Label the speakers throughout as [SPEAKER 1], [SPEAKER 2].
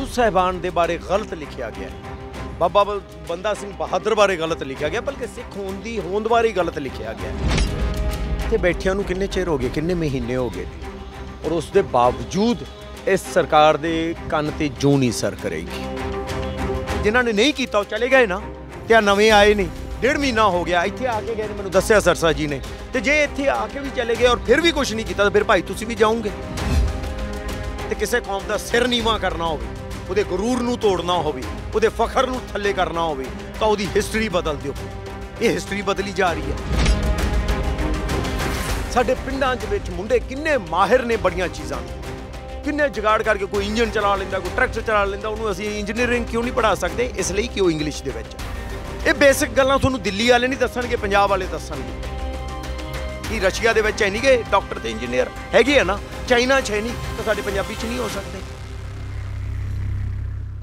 [SPEAKER 1] साहिबान के बारे गलत लिखा गया है। बाबा बंदा सिंह बहादुर बारे गलत लिखा गया, बल्कि सिख होंद बारे गलत लिखा गया। इत्थे बैठिया नूं किन्ने चिर हो गए, किन्ने महीने हो गए, और उसके बावजूद इस सरकार के कन ते जूं नहीं सर करेगी। जिन्होंने नहीं किया चले गए ना, तो नवे आए नहीं, 1.5 महीना हो गया इत्थे आके गए, मैंने दस्सिया सरसा जी ने। तो जे इत्थे आके भी चले गए और फिर भी कुछ नहीं किया, तो फिर भाई तुसी भी जाओगे। तो किसी कौम का सिर नीवा करना हो, ਉਹਦੇ ਗਰੂਰ ਨੂੰ ਤੋੜਨਾ ਹੋਵੇ, ਉਹਦੇ ਫਖਰ ਨੂੰ ਥੱਲੇ ਕਰਨਾ ਹੋਵੇ, ਤਾਂ ਉਹਦੀ ਹਿਸਟਰੀ ਬਦਲ ਦਿਓ। ਇਹ ਹਿਸਟਰੀ ਬਦਲੀ ਜਾ ਰਹੀ ਹੈ। ਸਾਡੇ ਪਿੰਡਾਂ ਦੇ ਵਿੱਚ ਮੁੰਡੇ ਕਿੰਨੇ ਮਾਹਿਰ ਨੇ ਬੜੀਆਂ ਚੀਜ਼ਾਂ ਨੂੰ, ਕਿੰਨੇ ਜੁਗਾੜ ਕਰਕੇ ਕੋਈ ਇੰਜਨ ਚਲਾ ਲੈਂਦਾ, ਕੋਈ ਟਰੈਕਟਰ ਚਲਾ ਲੈਂਦਾ, ਉਹਨੂੰ ਅਸੀਂ ਇੰਜੀਨੀਅਰਿੰਗ ਕਿਉਂ ਨਹੀਂ ਪੜ੍ਹਾ ਸਕਦੇ? ਇਸ ਲਈ ਕਿ ਉਹ ਇੰਗਲਿਸ਼ ਦੇ ਵਿੱਚ। ਇਹ ਬੇਸਿਕ ਗੱਲਾਂ ਤੁਹਾਨੂੰ ਦਿੱਲੀ ਵਾਲੇ ਨਹੀਂ ਦੱਸਣਗੇ, ਪੰਜਾਬ ਵਾਲੇ ਦੱਸਣਗੇ। ਕਿ ਰਸ਼ੀਆ ਦੇ ਵਿੱਚ ਹੈ ਨਹੀਂ ਗੇ ਡਾਕਟਰ ਤੇ ਇੰਜੀਨੀਅਰ, ਹੈਗੇ ਆ ਨਾ, ਚਾਈਨਾ 'ਚ ਹੈ ਨਹੀਂ, ਤਾਂ ਸਾਡੇ ਪੰਜਾਬੀ 'ਚ ਨਹੀਂ ਹੋ ਸਕਦੇ।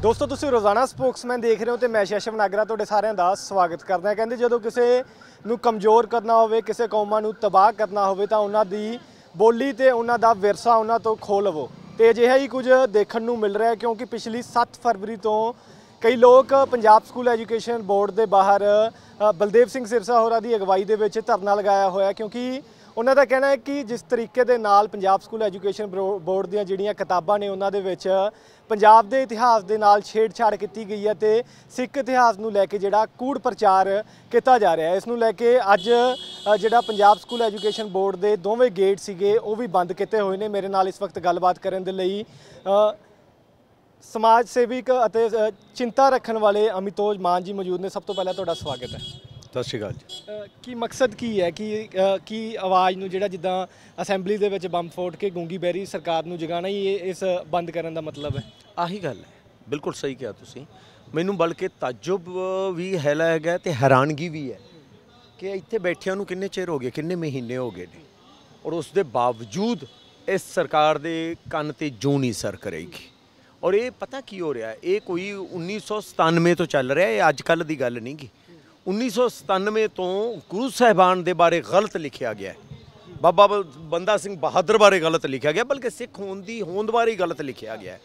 [SPEAKER 2] ਦੋਸਤੋ ਤੁਸੀਂ ਰੋਜ਼ਾਨਾ ਸਪੋਕਸਮੈਨ ਦੇਖ ਰਹੇ ਹੋ ਤੇ ਮੈਂ ਸ਼ੈਸ਼ਵ ਨਾਗਰਾ ਤੁਹਾਡੇ ਸਾਰਿਆਂ ਦਾ ਸਵਾਗਤ ਕਰਦਾ। ਕਹਿੰਦੇ ਜਦੋਂ ਕਿਸੇ ਨੂੰ ਕਮਜ਼ੋਰ ਕਰਨਾ ਹੋਵੇ, ਕਿਸੇ ਕੌਮਾਂ ਨੂੰ ਤਬਾਹ ਕਰਨਾ ਹੋਵੇ, ਤਾਂ ਉਹਨਾਂ ਦੀ ਬੋਲੀ ਤੇ ਉਹਨਾਂ ਦਾ ਵਿਰਸਾ ਉਹਨਾਂ ਤੋਂ ਖੋਹ ਲਵੋ। ਤੇ ਅਜਿਹਾ ਹੀ ਕੁਝ ਦੇਖਣ ਨੂੰ ਮਿਲ ਰਿਹਾ, ਕਿਉਂਕਿ ਪਿਛਲੀ 7 ਫਰਵਰੀ ਤੋਂ ਕਈ ਲੋਕ ਪੰਜਾਬ ਸਕੂਲ ਐਜੂਕੇਸ਼ਨ ਬੋਰਡ ਦੇ ਬਾਹਰ ਬਲਦੇਵ ਸਿੰਘ ਸਿਰਸਾ ਹੋਰਾਂ ਦੀ ਅਗਵਾਈ ਦੇ ਵਿੱਚ ਧਰਨਾ ਲਗਾਇਆ ਹੋਇਆ, ਕਿਉਂਕਿ ਉਹਨਾਂ ਦਾ ਕਹਿਣਾ ਹੈ ਕਿ ਜਿਸ ਤਰੀਕੇ ਦੇ ਨਾਲ ਪੰਜਾਬ ਸਕੂਲ ਐਜੂਕੇਸ਼ਨ ਬੋਰਡ ਦੀਆਂ ਜਿਹੜੀਆਂ ਕਿਤਾਬਾਂ ਨੇ ਉਹਨਾਂ ਦੇ ਵਿੱਚ ਪੰਜਾਬ ਦੇ ਇਤਿਹਾਸ ਦੇ ਨਾਲ ਛੇੜਛਾੜ ਕੀਤੀ ਗਈ ਹੈ ਤੇ ਸਿੱਖ ਇਤਿਹਾਸ ਨੂੰ ਲੈ ਕੇ ਜਿਹੜਾ ਕੂੜ ਪ੍ਰਚਾਰ ਕੀਤਾ ਜਾ ਰਿਹਾ ਹੈ। ਇਸ ਨੂੰ ਲੈ ਕੇ ਅੱਜ ਜਿਹੜਾ ਪੰਜਾਬ ਸਕੂਲ ਐਜੂਕੇਸ਼ਨ ਬੋਰਡ ਦੇ ਦੋਵੇਂ ਗੇਟ ਸੀਗੇ ਉਹ ਵੀ ਬੰਦ ਕੀਤੇ ਹੋਏ ਨੇ। ਮੇਰੇ ਨਾਲ ਇਸ ਵਕਤ ਗੱਲਬਾਤ ਕਰਨ ਦੇ ਲਈ ਸਮਾਜ ਸੇਵਕ ਅਤੇ ਚਿੰਤਾ ਰੱਖਣ ਵਾਲੇ ਅਮਿਤੋਜ ਮਾਨ ਜੀ ਮੌਜੂਦ ਨੇ। ਸਭ ਤੋਂ ਪਹਿਲਾਂ ਤੁਹਾਡਾ ਸਵਾਗਤ ਹੈ।
[SPEAKER 1] ਸਤਿ ਸ਼੍ਰੀ ਅਕਾਲ ਜੀ।
[SPEAKER 2] ਕੀ ਮਕਸਦ ਕੀ ਹੈ ਕਿ ਆਵਾਜ਼ ਨੂੰ ਜਿਹੜਾ ਜਿੱਦਾਂ ਅਸੈਂਬਲੀ ਦੇ ਵਿੱਚ ਬੰਬ ਫੋੜ ਕੇ ਗੂੰਗੀ ਬੈਰੀ ਸਰਕਾਰ ਨੂੰ ਜਗਾਉਣਾ ਹੀ ਇਸ ਬੰਦ ਕਰਨ ਦਾ ਮਤਲਬ ਹੈ?
[SPEAKER 1] ਆਹੀ ਗੱਲ ਹੈ, ਬਿਲਕੁਲ ਸਹੀ ਕਿਹਾ ਤੁਸੀਂ। ਮੈਨੂੰ ਬਲਕਿ ਤਾਜੁਬ ਵੀ ਹੈਗਾ ਤੇ ਹੈਰਾਨਗੀ ਵੀ ਹੈ ਕਿ ਇੱਥੇ ਬੈਠਿਆਂ ਨੂੰ ਕਿੰਨੇ ਚਿਰ ਹੋ ਗਏ, ਕਿੰਨੇ ਮਹੀਨੇ ਹੋ ਗਏ ਨੇ, ਔਰ ਉਸ ਦੇ ਬਾਵਜੂਦ ਇਸ ਸਰਕਾਰ ਦੇ ਕੰਨ ਤੇ ਜੂੰ ਨਹੀਂ ਸਰ ਕਰੇਗੀ। ਔਰ ਇਹ ਪਤਾ ਕੀ ਹੋ ਰਿਹਾ, ਇਹ ਕੋਈ 1997 ਤੋਂ ਚੱਲ ਰਿਹਾ, ਇਹ ਅੱਜ ਕੱਲ੍ਹ ਦੀ ਗੱਲ ਨਹੀਂ ਗੀ। 1997 ਤੋਂ ਗੁਰੂ ਸਾਹਿਬਾਨ ਦੇ ਬਾਰੇ ਗਲਤ ਲਿਖਿਆ ਗਿਆ ਹੈ। ਬਾਬਾ ਬੰਦਾ ਸਿੰਘ ਬਹਾਦਰ ਬਾਰੇ ਗਲਤ ਲਿਖਿਆ ਗਿਆ, ਬਲਕਿ ਸਿੱਖ ਹੋਂਦ ਬਾਰੇ ਗਲਤ ਲਿਖਿਆ ਗਿਆ ਹੈ।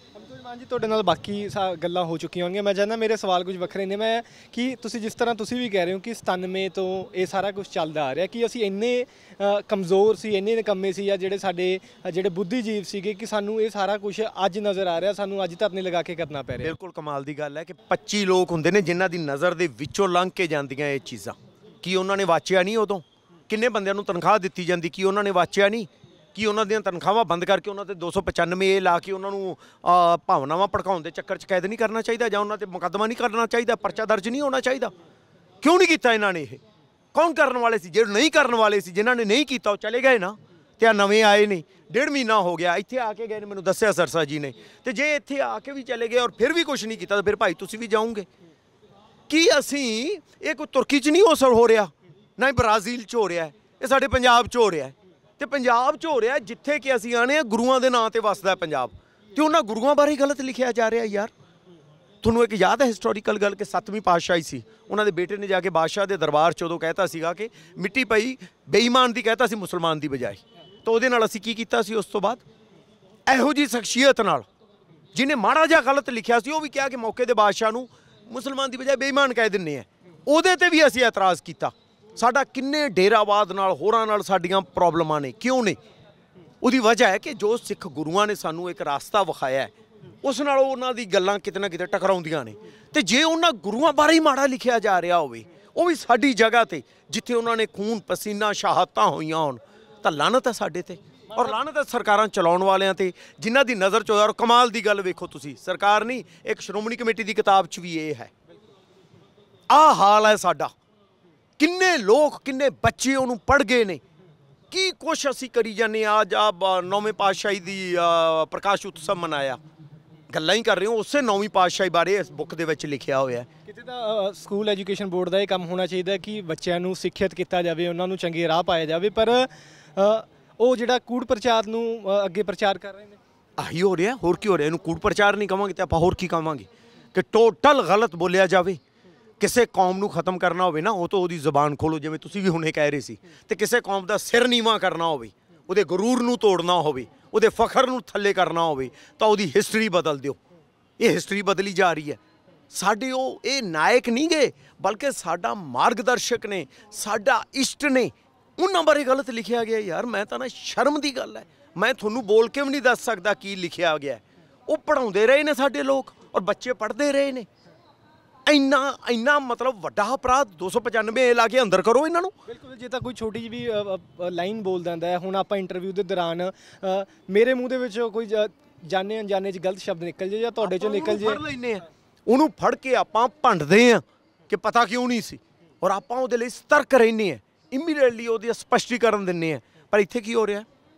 [SPEAKER 2] ਜੀ ਤੁਹਾਡੇ ਨਾਲ ਬਾਕੀ ਗੱਲਾਂ ਹੋ ਚੁੱਕੀਆਂ ਹੋਣਗੀਆਂ। ਮੈਂ ਚਾਹੁੰਦਾ ਮੇਰੇ ਸਵਾਲ ਕੁਝ ਵੱਖਰੇ ਨੇ। ਮੈਂ ਕਿ ਤੁਸੀਂ ਜਿਸ ਤਰ੍ਹਾਂ ਤੁਸੀਂ ਵੀ ਕਹਿ ਰਹੇ ਹੋ ਕਿ 97 ਤੋਂ ਇਹ ਸਾਰਾ ਕੁਝ ਚੱਲਦਾ ਆ ਰਿਹਾ, ਕਿ ਅਸੀਂ ਇੰਨੇ ਕਮਜ਼ੋਰ ਸੀ, ਇੰਨੇ ਨਿਕੰਮੇ ਸੀ, ਜਾਂ ਜਿਹੜੇ ਬੁੱਧੀਜੀਵ ਸੀਗੇ ਕਿ ਸਾਨੂੰ ਇਹ ਸਾਰਾ ਕੁਝ ਅੱਜ ਨਜ਼ਰ ਆ ਰਿਹਾ, ਸਾਨੂੰ ਅੱਜ ਧਰਨੇ ਲਗਾ ਕੇ ਕਰਨਾ ਪੈ ਰਿਹਾ।
[SPEAKER 1] ਬਿਲਕੁਲ ਕਮਾਲ ਦੀ ਗੱਲ ਹੈ ਕਿ 25 ਲੋਕ ਹੁੰਦੇ ਨੇ ਜਿਨ੍ਹਾਂ ਦੀ ਨਜ਼ਰ ਦੇ ਵਿੱਚੋਂ ਲੰਘ ਕੇ ਜਾਂਦੀਆਂ ਇਹ ਚੀਜ਼ਾਂ। ਕੀ ਉਹਨਾਂ ਨੇ ਵਾਚਿਆ ਨਹੀਂ? ਉਦੋਂ ਕਿੰਨੇ ਬੰਦਿਆਂ ਨੂੰ ਤਨਖਾਹ ਦਿੱਤੀ ਜਾਂਦੀ, ਕੀ ਉਹਨਾਂ ਨੇ ਵਾਚਿਆ ਨਹੀਂ? ਕਿ ਉਹਨਾਂ ਦੀਆਂ ਤਨਖਾਹਾਂ ਬੰਦ ਕਰਕੇ ਉਹਨਾਂ 'ਤੇ 295 ਇਹ ਲਾ ਕੇ ਉਹਨਾਂ ਨੂੰ ਭਾਵਨਾਵਾਂ ਭੜਕਾਉਣ ਦੇ ਚੱਕਰ 'ਚ ਕੈਦ ਨਹੀਂ ਕਰਨਾ ਚਾਹੀਦਾ, ਜਾਂ ਉਹਨਾਂ 'ਤੇ ਮੁਕੱਦਮਾ ਨਹੀਂ ਕਰਨਾ ਚਾਹੀਦਾ, ਪਰਚਾ ਦਰਜ ਨਹੀਂ ਹੋਣਾ ਚਾਹੀਦਾ? ਕਿਉਂ ਨਹੀਂ ਕੀਤਾ ਇਹਨਾਂ ਨੇ? ਇਹ ਕੌਣ ਕਰਨ ਵਾਲੇ ਸੀ? ਜਿਹੜੇ ਨਹੀਂ ਕਰਨ ਵਾਲੇ ਸੀ, ਜਿਨ੍ਹਾਂ ਨੇ ਨਹੀਂ ਕੀਤਾ ਉਹ ਚਲੇ ਗਏ ਨਾ, ਤੇ ਨਵੇਂ ਆਏ ਨਹੀਂ, 1.5 ਮਹੀਨਾ ਹੋ ਗਿਆ ਇੱਥੇ ਆ ਕੇ ਗਏ ਨੇ, ਮੈਨੂੰ ਦੱਸਿਆ ਸਰਸਾ ਜੀ ਨੇ। ਤੇ ਜੇ ਇੱਥੇ ਆ ਕੇ ਵੀ ਚਲੇ ਗਏ ਔਰ ਫਿਰ ਵੀ ਕੁਝ ਨਹੀਂ ਕੀਤਾ, ਤਾਂ ਫਿਰ ਭਾਈ ਤੁਸੀਂ ਵੀ ਜਾਓਗੇ। ਕੀ ਅਸੀਂ ਇਹ ਕੋਈ ਤੁਰਕੀ 'ਚ ਨਹੀਂ ਹੋ ਰਿਹਾ, ਨਾ ਹੀ ਬ੍ਰਾਜ਼ੀਲ 'ਚ ਹੋ ਰਿਹਾ, ਇਹ ਸਾਡੇ ਪੰਜਾਬ 'ਚ ਹੋ ਰਿਹਾ। ਤੇ ਪੰਜਾਬ 'ਚ ਹੋ ਰਿਹਾ ਜਿੱਥੇ ਕਿ ਅਸੀਂ ਆਣੇ ਆ ਗੁਰੂਆਂ ਦੇ ਨਾਂ ਤੇ ਵਸਦਾ ਪੰਜਾਬ, ਤੇ ਉਹਨਾਂ ਗੁਰੂਆਂ ਬਾਰੇ ਗਲਤ ਲਿਖਿਆ ਜਾ ਰਿਹਾ ਯਾਰ। ਤੁਹਾਨੂੰ ਇੱਕ ਯਾਦ ਹੈ ਹਿਸਟੋਰੀਕਲ ਗੱਲ ਕਿ 7ਵੀਂ ਪਾਤਸ਼ਾਹੀ ਸੀ, ਉਹਨਾਂ ਦੇ ਬੇਟੇ ਨੇ ਜਾ ਕੇ ਬਾਦਸ਼ਾਹ ਦੇ ਦਰਬਾਰ 'ਚ ਉਦੋਂ ਕਹਿਤਾ ਸੀਗਾ ਕਿ ਮਿੱਟੀ ਪਈ ਬੇਈਮਾਨ ਦੀ, ਕਹਿਤਾ ਸੀ ਮੁਸਲਮਾਨ ਦੀ ਬਜਾਏ। ਤਾਂ ਉਹਦੇ ਨਾਲ ਅਸੀਂ ਕੀ ਕੀਤਾ ਸੀ? ਉਸ ਤੋਂ ਬਾਅਦ ਇਹੋ ਜਿਹੀ ਸ਼ਖਸੀਅਤ ਨਾਲ ਜਿਹਨੇ ਮਾੜਾ ਜਿਹਾ ਗਲਤ ਲਿਖਿਆ ਸੀ, ਉਹ ਵੀ ਕਿਹਾ ਕਿ ਮੌਕੇ ਦੇ ਬਾਦਸ਼ਾਹ ਨੂੰ ਮੁਸਲਮਾਨ ਦੀ ਬਜਾਏ ਬੇਈਮਾਨ ਕਹਿ ਦਿੰਦੇ ਆ, ਉਹਦੇ 'ਤੇ ਵੀ ਅਸੀਂ ਇਤਰਾਜ਼ ਕੀਤਾ। ਸਾਡਾ ਕਿੰਨੇ ਡੇਰਾਵਾਦ ਨਾਲ ਹੋਰਾਂ ਨਾਲ ਸਾਡੀਆਂ ਪ੍ਰੋਬਲਮਾਂ ਨੇ, ਕਿਉਂ ਨੇ? ਉਹਦੀ ਵਜ੍ਹਾ ਹੈ ਕਿ ਜੋ ਸਿੱਖ ਗੁਰੂਆਂ ਨੇ ਸਾਨੂੰ ਇੱਕ ਰਾਸਤਾ ਵਿਖਾਇਆ ਹੈ, ਉਸ ਨਾਲ ਉਹਨਾਂ ਦੀ ਗੱਲਾਂ ਕਿਤੇ ਨਾ ਕਿਤੇ ਟਕਰਾਉਂਦੀਆਂ ਨੇ। ਤੇ ਜੇ ਉਹਨਾਂ ਗੁਰੂਆਂ ਬਾਰੇ ਹੀ ਮਾੜਾ ਲਿਖਿਆ ਜਾ ਰਿਹਾ ਹੋਵੇ, ਉਹ ਵੀ ਸਾਡੀ ਜਗ੍ਹਾ 'ਤੇ ਜਿੱਥੇ ਉਹਨਾਂ ਨੇ ਖੂਨ ਪਸੀਨਾ ਸ਼ਹਾਦਤਾਂ ਹੋਈਆਂ ਹੋਣ, ਤਾਂ ਲਾਹਨਤ ਹੈ ਸਾਡੇ 'ਤੇ, ਔਰ ਲਾਹਨਤ ਹੈ ਸਰਕਾਰਾਂ ਚਲਾਉਣ ਵਾਲਿਆਂ 'ਤੇ ਜਿਨ੍ਹਾਂ ਦੀ ਨਜ਼ਰ 'ਚ। ਔਰ ਕਮਾਲ ਦੀ ਗੱਲ ਵੇਖੋ ਤੁਸੀਂ, ਸਰਕਾਰ ਨਹੀਂ, ਇੱਕ ਸ਼੍ਰੋਮਣੀ ਕਮੇਟੀ ਦੀ ਕਿਤਾਬ 'ਚ ਵੀ ਇਹ ਹੈ। ਆਹ ਹਾਲ ਹੈ ਸਾਡਾ। ਕਿੰਨੇ ਲੋਕ, ਕਿੰਨੇ ਬੱਚੇ ਉਹਨੂੰ ਪੜ੍ਹ ਗਏ ਨੇ, ਕੀ ਕੁਛ ਅਸੀਂ ਕਰੀ ਜਾਂਦੇ ਹਾਂ। ਅੱਜ ਆ 9ਵੇਂ ਪਾਤਸ਼ਾਹੀ ਦੀ ਪ੍ਰਕਾਸ਼ ਉਤਸਵ ਮਨਾਇਆ, ਗੱਲਾਂ ਹੀ ਕਰ ਰਹੇ ਹੋ ਉਸੇ 9ਵੀਂ ਪਾਤਸ਼ਾਹੀ ਬਾਰੇ ਇਸ ਬੁੱਕ ਦੇ ਵਿੱਚ ਲਿਖਿਆ ਹੋਇਆ।
[SPEAKER 2] ਕਿਤੇ ਤਾਂ ਸਕੂਲ ਐਜੂਕੇਸ਼ਨ ਬੋਰਡ ਦਾ ਇਹ ਕੰਮ ਹੋਣਾ ਚਾਹੀਦਾ ਕਿ ਬੱਚਿਆਂ ਨੂੰ ਸਿੱਖਿਅਤ ਕੀਤਾ ਜਾਵੇ, ਉਹਨਾਂ ਨੂੰ ਚੰਗੇ ਰਾਹ ਪਾਇਆ ਜਾਵੇ, ਪਰ ਉਹ ਜਿਹੜਾ ਕੂੜ ਪ੍ਰਚਾਰ ਨੂੰ ਅੱਗੇ ਪ੍ਰਚਾਰ ਕਰ ਰਹੇ ਨੇ। ਆਹੀ ਹੋ ਰਿਹਾ, ਹੋਰ ਕੀ ਹੋ ਰਿਹਾ? ਇਹਨੂੰ ਕੂੜ ਪ੍ਰਚਾਰ ਨਹੀਂ ਕਹਾਂਗੇ ਤਾਂ ਆਪਾਂ ਹੋਰ ਕੀ ਕਹਾਂਗੇ? ਕਿ ਟੋਟਲ ਗਲਤ ਬੋਲਿਆ ਜਾਵੇ। ਕਿਸੇ ਕੌਮ ਨੂੰ ਖਤਮ ਕਰਨਾ ਹੋਵੇ ਨਾ, ਉਹ ਤਾਂ ਉਹਦੀ ਜ਼ੁਬਾਨ ਖੋਲੋ, ਜਿਵੇਂ ਤੁਸੀਂ ਵੀ ਹੁਣੇ ਕਹਿ ਰਹੇ ਸੀ। ਤੇ ਕਿਸੇ ਕੌਮ ਦਾ ਸਿਰ ਨੀਵਾ ਕਰਨਾ ਹੋਵੇ, ਉਹਦੇ ਗਰੂਰ ਨੂੰ ਤੋੜਨਾ ਹੋਵੇ, ਉਹਦੇ ਫਖਰ ਨੂੰ ਥੱਲੇ ਕਰਨਾ ਹੋਵੇ, ਤਾਂ ਉਹਦੀ ਹਿਸਟਰੀ ਬਦਲ ਦਿਓ।
[SPEAKER 1] ਇਹ ਹਿਸਟਰੀ ਬਦਲੀ ਜਾ ਰਹੀ ਹੈ। ਸਾਡੇ ਉਹ ਇਹ ਨਾਇਕ ਨਹੀਂ ਗਏ, ਬਲਕਿ ਸਾਡਾ ਮਾਰਗਦਰਸ਼ਕ ਨੇ, ਸਾਡਾ ਇਸ਼ਟ ਨੇ, ਉਹਨਾਂ ਬਾਰੇ ਗਲਤ ਲਿਖਿਆ ਗਿਆ। ਯਾਰ ਮੈਂ ਤਾਂ ਨਾ ਸ਼ਰਮ ਦੀ ਗੱਲ ਹੈ, ਮੈਂ ਤੁਹਾਨੂੰ ਬੋਲ ਕੇ ਵੀ ਨਹੀਂ ਦੱਸ ਸਕਦਾ ਕੀ ਲਿਖਿਆ ਗਿਆ। ਉਹ ਪੜ੍ਹਾਉਂਦੇ ਰਹੇ ਨੇ ਸਾਡੇ ਲੋਕ, ਔਰ ਬੱਚੇ ਪੜ੍ਹਦੇ ਰਹੇ ਨੇ। ਇੰਨਾ ਮਤਲਬ ਵੱਡਾ ਅਪਰਾਧ 295 ਲਾ ਕੇ ਅੰਦਰ ਕਰੋ ਇਹਨਾਂ ਨੂੰ।
[SPEAKER 2] ਬਿਲਕੁਲ, ਜੇ ਤਾਂ ਕੋਈ ਛੋਟੀ ਜਿਹੀ ਵੀ ਲਾਈਨ ਬੋਲ ਦਿੰਦਾ ਹੈ, ਹੁਣ ਆਪਾਂ ਇੰਟਰਵਿਊ ਦੇ ਦੌਰਾਨ ਮੇਰੇ ਮੂੰਹ ਦੇ ਵਿੱਚੋਂ ਕੋਈ ਜਾਣੇ ਅਣਜਾਣੇ 'ਚ ਗਲਤ ਸ਼ਬਦ ਨਿਕਲ ਜੇ ਜਾਂ ਤੁਹਾਡੇ 'ਚੋਂ ਨਿਕਲ ਜੇ,
[SPEAKER 1] ਫੜ ਲੈਂਦੇ ਆ ਉਹਨੂੰ, ਫੜ ਕੇ ਆਪਾਂ ਭੰਡਦੇ ਆ ਕਿ ਪਤਾ ਕਿਉਂ ਨਹੀਂ ਸੀ, ਔਰ ਆਪਾਂ ਉਹਦੇ ਲਈ ਸਤਰਕ ਰਹਿੰਦੇ ਆ, ਇਮੀਡੀਏਟਲੀ ਉਹਦੀ ਸਪਸ਼ਟੀਕਰਨ ਦਿੰਦੇ ਆ। ਪਰ ਇੱਥੇ ਕੀ ਹੋ ਰਿਹਾ,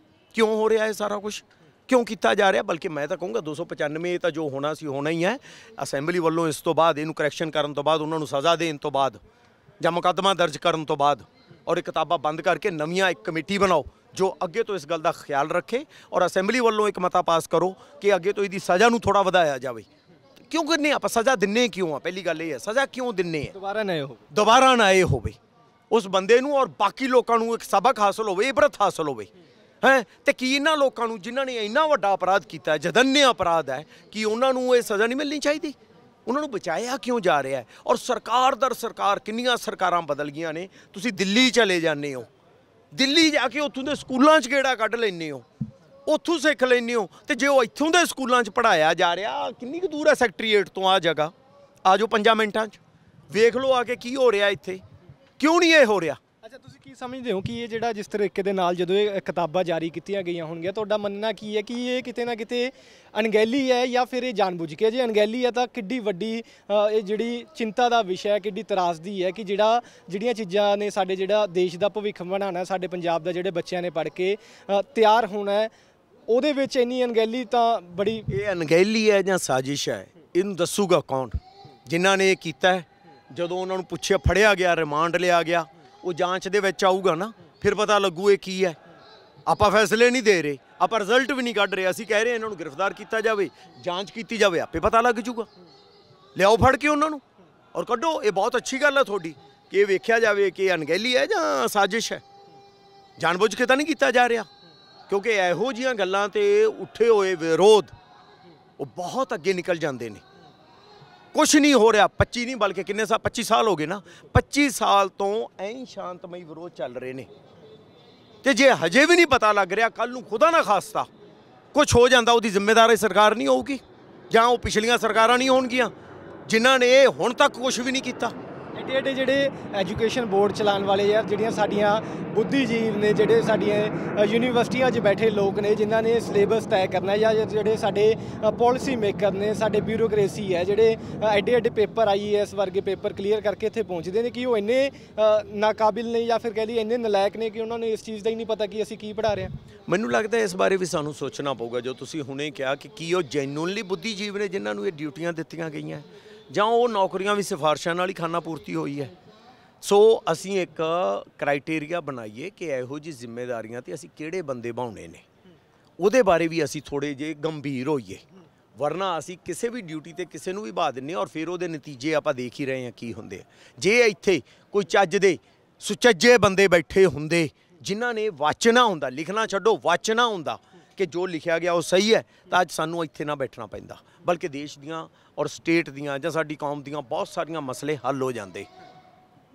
[SPEAKER 1] ਕਿਉਂ ਹੋ ਰਿਹਾ ਇਹ ਸਾਰਾ ਕੁਝ, ਕਿਉਂ ਕੀਤਾ ਜਾ ਰਿਹਾ? ਬਲਕਿ ਮੈਂ ਤਾਂ ਕਹੂੰਗਾ 295 ਤਾਂ ਜੋ ਹੋਣਾ ਸੀ ਹੋਣਾ ਹੀ ਹੈ। ਅਸੈਂਬਲੀ ਵੱਲੋਂ ਇਸ ਤੋਂ ਬਾਅਦ ਇਹਨੂੰ ਕਰੈਕਸ਼ਨ ਕਰਨ ਤੋਂ ਬਾਅਦ, ਉਹਨਾਂ ਨੂੰ ਸਜ਼ਾ ਦੇਣ ਤੋਂ ਬਾਅਦ, ਜਾਂ ਮੁਕੱਦਮਾ ਦਰਜ ਕਰਨ ਤੋਂ ਬਾਅਦ, ਔਰ ਇਹ ਕਿਤਾਬਾਂ ਬੰਦ ਕਰਕੇ ਨਵੀਆਂ ਇੱਕ ਕਮੇਟੀ ਬਣਾਓ ਜੋ ਅੱਗੇ ਤੋਂ ਇਸ ਗੱਲ ਦਾ ਖਿਆਲ ਰੱਖੇ, ਔਰ ਅਸੈਂਬਲੀ ਵੱਲੋਂ ਇੱਕ ਮਤਾ ਪਾਸ ਕਰੋ ਕਿ ਅੱਗੇ ਤੋਂ ਇਹਦੀ ਸਜ਼ਾ ਨੂੰ ਥੋੜ੍ਹਾ ਵਧਾਇਆ ਜਾਵੇ। ਕਿਉਂ ਕਰਨੇ ਆਪਾਂ ਸਜ਼ਾ ਦਿੰਨੇ ਕਿਉਂ ਆ? ਪਹਿਲੀ ਗੱਲ ਇਹ ਹੈ, ਸਜ਼ਾ ਕਿਉਂ ਦਿੰਨੇ ਆ? ਦੁਬਾਰਾ ਨਾ ਇਹ ਹੋਵੇ ਉਸ ਬੰਦੇ ਨੂੰ, ਔਰ ਬਾਕੀ ਲੋਕਾਂ ਨੂੰ ਇੱਕ ਸਬਕ ਹਾਸਲ ਹੋਵੇ, ਇਬਰਤ ਹਾਸਲ ਹੋਵੇ। ਹੈ ਤੇ ਕੀ ਇਹਨਾਂ ਲੋਕਾਂ ਨੂੰ ਜਿਨ੍ਹਾਂ ਨੇ ਇੰਨਾ ਵੱਡਾ ਅਪਰਾਧ ਕੀਤਾ, ਜਧੰਨਿਆ ਅਪਰਾਧ ਹੈ, ਕਿ ਉਹਨਾਂ ਨੂੰ ਇਹ ਸਜ਼ਾ ਨਹੀਂ ਮਿਲਣੀ ਚਾਹੀਦੀ? ਉਹਨਾਂ ਨੂੰ ਬਚਾਇਆ ਕਿਉਂ ਜਾ ਰਿਹਾ ਹੈ? ਔਰ ਸਰਕਾਰ ਦਰ ਸਰਕਾਰ, ਕਿੰਨੀਆਂ ਸਰਕਾਰਾਂ ਬਦਲ ਗਈਆਂ ਨੇ। ਤੁਸੀਂ ਦਿੱਲੀ ਚਲੇ ਜਾਂਦੇ ਹੋ, ਦਿੱਲੀ ਜਾ ਕੇ ਉੱਥੋਂ ਦੇ ਸਕੂਲਾਂ 'ਚ ਗੇੜਾ ਕੱਢ ਲੈਂਦੇ ਹੋ, ਉੱਥੋਂ ਸਿੱਖ ਲੈਂਦੇ ਹੋ। ਤੇ ਜੇ ਉਹ ਇੱਥੋਂ ਦੇ ਸਕੂਲਾਂ 'ਚ ਪੜ੍ਹਾਇਆ ਜਾ ਰਿਹਾ, ਕਿੰਨੀ ਕੁ ਦੂਰ ਹੈ ਸੈਕਟਰੀਏਟ ਤੋਂ ਆ ਜਗ੍ਹਾ? ਆ ਜਾਓ 5 ਮਿੰਟਾਂ 'ਚ ਵੇਖ ਲਓ ਆ ਕੇ ਕੀ ਹੋ ਰਿਹਾ ਇੱਥੇ, ਕਿਉਂ ਨਹੀਂ ਇਹ ਹੋ ਰਿਹਾ?
[SPEAKER 2] ਅੱਛਾ, ਤੁਸੀਂ ਕੀ ਸਮਝਦੇ ਹੋ ਕਿ ਇਹ ਜਿਹੜਾ ਜਿਸ ਤਰੀਕੇ ਦੇ ਨਾਲ ਜਦੋਂ ਇਹ ਕਿਤਾਬਾਂ ਜਾਰੀ ਕੀਤੀਆਂ ਗਈਆਂ ਹੋਣਗੀਆਂ, ਤੁਹਾਡਾ ਮੰਨਣਾ ਕੀ ਹੈ ਕਿ ਇਹ ਕਿਤੇ ਨਾ ਕਿਤੇ ਅਣਗਹਿਲੀ ਹੈ ਜਾਂ ਫਿਰ ਇਹ ਜਾਣਬੁੱਝ ਕੇ? ਜੇ ਅਣਗਹਿਲੀ ਹੈ ਤਾਂ ਕਿੱਡੀ ਵੱਡੀ ਇਹ ਜਿਹੜੀ ਚਿੰਤਾ ਦਾ ਵਿਸ਼ਾ ਹੈ, ਕਿੱਡੀ ਤਰਾਸਦੀ ਹੈ ਕਿ ਜਿਹੜੀਆਂ ਚੀਜ਼ਾਂ ਨੇ ਸਾਡੇ ਜਿਹੜਾ ਦੇਸ਼ ਦਾ ਭਵਿੱਖ ਬਣਾਉਣਾ, ਸਾਡੇ ਪੰਜਾਬ ਦਾ ਜਿਹੜੇ ਬੱਚਿਆਂ ਨੇ ਪੜ੍ਹ ਕੇ ਤਿਆਰ ਹੋਣਾ ਹੈ, ਉਹਦੇ ਵਿੱਚ ਇੰਨੀ ਅਣਗਹਿਲੀ ਤਾਂ ਬੜੀ।
[SPEAKER 1] ਇਹ ਅਣਗਹਿਲੀ ਹੈ ਜਾਂ ਸਾਜ਼ਿਸ਼ ਹੈ, ਇਹਨੂੰ ਦੱਸੂਗਾ ਕੌਣ? ਜਿਨ੍ਹਾਂ ਨੇ ਇਹ ਕੀਤਾ ਹੈ, ਜਦੋਂ ਉਹਨਾਂ ਨੂੰ ਪੁੱਛਿਆ, ਫੜਿਆ ਗਿਆ, ਰਿਮਾਂਡ ਲਿਆ ਗਿਆ, ਉਹ ਜਾਂਚ ਦੇ ਵਿੱਚ ਆਊਗਾ ਨਾ, ਫਿਰ ਪਤਾ ਲੱਗੂ ਇਹ ਕੀ ਹੈ। ਆਪਾਂ ਫੈਸਲੇ ਨਹੀਂ ਦੇ ਰਹੇ, ਆਪਾਂ ਰਿਜ਼ਲਟ ਵੀ ਨਹੀਂ ਕੱਢ ਰਹੇ, ਅਸੀਂ ਕਹਿ ਰਹੇ ਇਹਨਾਂ ਨੂੰ ਗ੍ਰਿਫਤਾਰ ਕੀਤਾ ਜਾਵੇ, ਜਾਂਚ ਕੀਤੀ ਜਾਵੇ, ਆਪੇ ਪਤਾ ਲੱਗ ਜੂਗਾ। ਲਿਆਓ ਫੜ ਕੇ ਉਹਨਾਂ ਨੂੰ ਔਰ ਕੱਢੋ। ਇਹ ਬਹੁਤ ਅੱਛੀ ਗੱਲ ਹੈ ਤੁਹਾਡੀ ਕਿ ਇਹ ਵੇਖਿਆ ਜਾਵੇ ਕਿ ਇਹ ਅਣਗਹਿਲੀ ਹੈ ਜਾਂ ਸਾਜ਼ਿਸ਼ ਹੈ। ਜਾਣਬੁੱਝ ਕੇ ਤਾਂ ਨਹੀਂ ਕੀਤਾ ਜਾ ਰਿਹਾ, ਕਿਉਂਕਿ ਇਹੋ ਜਿਹੀਆਂ ਗੱਲਾਂ ਤੇ ਉੱਠੇ ਹੋਏ ਵਿਰੋਧ ਉਹ ਬਹੁਤ ਅੱਗੇ ਨਿਕਲ ਜਾਂਦੇ ਨੇ। ਕੁਛ ਨਹੀਂ ਹੋ ਰਿਹਾ, 25 ਨਹੀਂ ਬਲਕਿ ਕਿੰਨੇ ਸਾਲ, 25 ਸਾਲ ਹੋ ਗਏ ਨਾ, 25 ਸਾਲ ਤੋਂ ਐਂ ਸ਼ਾਂਤਮਈ ਵਿਰੋਧ ਚੱਲ ਰਹੇ ਨੇ। ਤੇ ਜੇ ਹਜੇ ਵੀ ਨਹੀਂ ਪਤਾ ਲੱਗ ਰਿਹਾ, ਕੱਲ ਨੂੰ ਖੁਦਾ ਨਾ ਖਾਸਤਾ ਕੁਛ ਹੋ ਜਾਂਦਾ, ਉਹਦੀ ਜ਼ਿੰਮੇਵਾਰੀ ਸਰਕਾਰ ਨਹੀਂ ਹੋਊਗੀ, ਜਾਂ ਉਹ ਪਿਛਲੀਆਂ ਸਰਕਾਰਾਂ ਨਹੀਂ ਹੋਣਗੀਆਂ ਜਿਨ੍ਹਾਂ ਨੇ ਇਹ ਹੁਣ ਤੱਕ ਕੁਛ ਵੀ ਨਹੀਂ ਕੀਤਾ।
[SPEAKER 2] ਐਡੇ ਜਿਹੜੇ ਐਜੂਕੇਸ਼ਨ ਬੋਰਡ ਚਲਾਉਣ ਵਾਲੇ ਯਾਰ, ਜਿਹੜੀਆਂ ਸਾਡੀਆਂ ਬੁੱਧੀਜੀਵ ਨੇ, ਜਿਹੜੇ ਸਾਡੀਆਂ ਯੂਨੀਵਰਸਿਟੀਆਂ 'ਚ ਬੈਠੇ ਲੋਕ ਨੇ, ਜਿਨ੍ਹਾਂ ਨੇ ਸਿਲੇਬਸ ਤੈਅ ਕਰਨਾ, ਜਾਂ ਜਿਹੜੇ ਸਾਡੇ ਪਾਲਿਸੀ ਮੇਕਰ ਨੇ, ਸਾਡੇ ਬਿਊਰੋਕਰੇਸੀ ਹੈ, ਜਿਹੜੇ ਐਡੇ ਪੇਪਰ IAS ਵਰਗੇ ਪੇਪਰ ਕਲੀਅਰ ਕਰਕੇ ਇੱਥੇ ਪਹੁੰਚਦੇ ਨੇ, ਕਿ ਉਹ ਇੰਨੇ ਨਾਕਾਬਿਲ ਨੇ ਜਾਂ ਫਿਰ ਕਹਿ ਲਈਏ ਇੰਨੇ ਨਲਾਇਕ ਨੇ ਕਿ ਉਹਨਾਂ ਨੂੰ ਇਸ ਚੀਜ਼ ਦਾ ਹੀ ਨਹੀਂ ਪਤਾ ਕਿ ਅਸੀਂ ਕੀ ਪੜ੍ਹਾ ਰਹੇ ਹਾਂ।
[SPEAKER 1] ਮੈਨੂੰ ਲੱਗਦਾ ਇਸ ਬਾਰੇ ਵੀ ਸਾਨੂੰ ਸੋਚਣਾ ਪਊਗਾ। ਜੋ ਤੁਸੀਂ ਹੁਣੇ ਕਿਹਾ ਕਿ ਕੀ ਉਹ ਜੈਨੂਅਨਲੀ ਬੁੱਧੀਜੀਵ ਨੇ ਜਿਨ੍ਹਾਂ ਨੂੰ ਇਹ ਡਿਊਟੀਆਂ ਦਿੱਤੀਆਂ ਗਈਆਂ, ਜਾਂ ਉਹ ਨੌਕਰੀਆਂ ਵੀ ਸਿਫਾਰਸ਼ਾਂ ਨਾਲ ਹੀ ਖਾਨਾ ਪੂਰਤੀ ਹੋਈ ਹੈ। ਸੋ ਅਸੀਂ ਇੱਕ ਕ੍ਰਾਈਟੇਰੀਆ ਬਣਾਈਏ ਕਿ ਇਹੋ ਜਿਹੀ ਜ਼ਿੰਮੇਵਾਰੀਆਂ ਤੇ ਅਸੀਂ ਕਿਹੜੇ ਬੰਦੇ ਬਾਉਣੇ ਨੇ, ਉਹਦੇ ਬਾਰੇ ਵੀ ਅਸੀਂ ਥੋੜ੍ਹੇ ਜਿਹੇ ਗੰਭੀਰ ਹੋਈਏ। ਵਰਨਾ ਅਸੀਂ ਕਿਸੇ ਵੀ ਡਿਊਟੀ ਤੇ ਕਿਸੇ ਨੂੰ ਵੀ ਬਾ ਦਿੰਦੇ ਹਾਂ, ਔਰ ਫਿਰ ਉਹਦੇ ਨਤੀਜੇ ਆਪਾਂ ਦੇਖ ਹੀ ਰਹੇ ਹਾਂ ਕੀ ਹੁੰਦੇ ਆ। ਜੇ ਇੱਥੇ ਕੋਈ ਚੱਜ ਦੇ ਸੁਚੱਜੇ ਬੰਦੇ ਬੈਠੇ ਹੁੰਦੇ ਜਿਨ੍ਹਾਂ ਨੇ ਵਾਚਣਾ ਹੁੰਦਾ, ਲਿਖਣਾ ਛੱਡੋ, ਵਾਚਣਾ ਹੁੰਦਾ ਕਿ ਜੋ ਲਿਖਿਆ ਗਿਆ ਉਹ ਸਹੀ ਹੈ, ਤਾਂ ਅੱਜ ਸਾਨੂੰ ਇੱਥੇ ਨਾ ਬੈਠਣਾ ਪੈਂਦਾ, ਬਲਕਿ ਦੇਸ਼ ਦੀਆਂ ਔਰ ਸਟੇਟ ਦੀਆਂ ਜਾਂ ਸਾਡੀ ਕੌਮ ਦੀਆਂ ਬਹੁਤ ਸਾਰੀਆਂ ਮਸਲੇ ਹੱਲ ਹੋ ਜਾਂਦੇ।